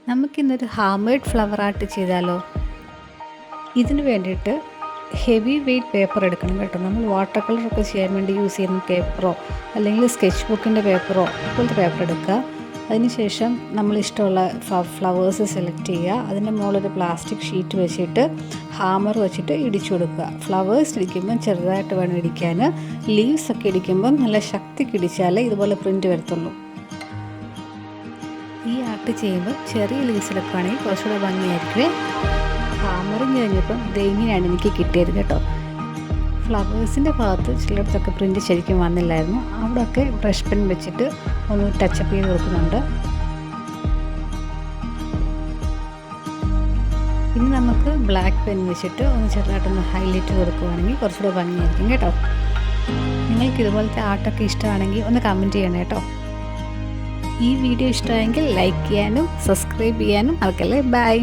നമുക്കിന്നൊരു hammered flower art ചെയ്താലോ? ഇതിന് വേണ്ടിയിട്ട് ഹെവി വെയ്റ്റ് പേപ്പർ എടുക്കണം കേട്ടോ. നമ്മൾ വാട്ടർ കളറൊക്കെ ചെയ്യാൻ വേണ്ടി യൂസ് ചെയ്യുന്ന പേപ്പറോ അല്ലെങ്കിൽ സ്കെച്ച് ബുക്കിൻ്റെ പേപ്പറോ ഇപ്പോഴത്തെ പേപ്പർ എടുക്കുക. അതിനുശേഷം നമ്മളിഷ്ടമുള്ള ഫ്ലവേഴ്സ് സെലക്ട് ചെയ്യുക. അതിൻ്റെ മുകളിലൊരു പ്ലാസ്റ്റിക് ഷീറ്റ് വെച്ചിട്ട് ഹാമർ വെച്ചിട്ട് ഇടിച്ചു കൊടുക്കുക. ഫ്ലവേഴ്സ് ഇടിക്കുമ്പം ചെറുതായിട്ട് വേണം ഇടിക്കാൻ. ലീവ്സ് ഒക്കെ ഇടിക്കുമ്പം നല്ല ശക്തിക്ക് ഇടിച്ചാലേ ഇതുപോലെ പ്രിൻറ്റ് വരത്തുള്ളൂ. ഈ ആർട്ട് ചെയ്യുമ്പോൾ ചെറിയ ലീവ്സ് എടുക്കുകയാണെങ്കിൽ കുറച്ചുകൂടെ ഭംഗിയായിരിക്കും. ഹാമറിങ് കഴിഞ്ഞപ്പം ഇങ്ങനെയാണ് എനിക്ക് കിട്ടിയത് കേട്ടോ. ഫ്ലവേഴ്സിൻ്റെ ഭാഗത്ത് ചിലയിടത്തൊക്കെ പ്രിൻറ്റ് ശരിക്കും വന്നില്ലായിരുന്നു. അവിടെയൊക്കെ ബ്രഷ് പെൻ വെച്ചിട്ട് ഒന്ന് ടച്ചപ്പ് ചെയ്ത് കൊടുക്കുന്നുണ്ട്. ഇനി നമുക്ക് ബ്ലാക്ക് പെൻ വെച്ചിട്ട് ഒന്ന് ചെറുതായിട്ടൊന്ന് ഹൈലൈറ്റ് കൊടുക്കുകയാണെങ്കിൽ കുറച്ചുകൂടെ ഭംഗിയായിരിക്കും കേട്ടോ. നിങ്ങൾക്ക് ഇതുപോലത്തെ ആർട്ടൊക്കെ ഇഷ്ടമാണെങ്കിൽ ഒന്ന് കമൻറ്റ് ചെയ്യണം കേട്ടോ. ഈ വീഡിയോ ഇഷ്ടമായെങ്കിൽ ലൈക്ക് ചെയ്യാനും സബ്സ്ക്രൈബ് ചെയ്യാനും മറക്കല്ലേ. ബൈ.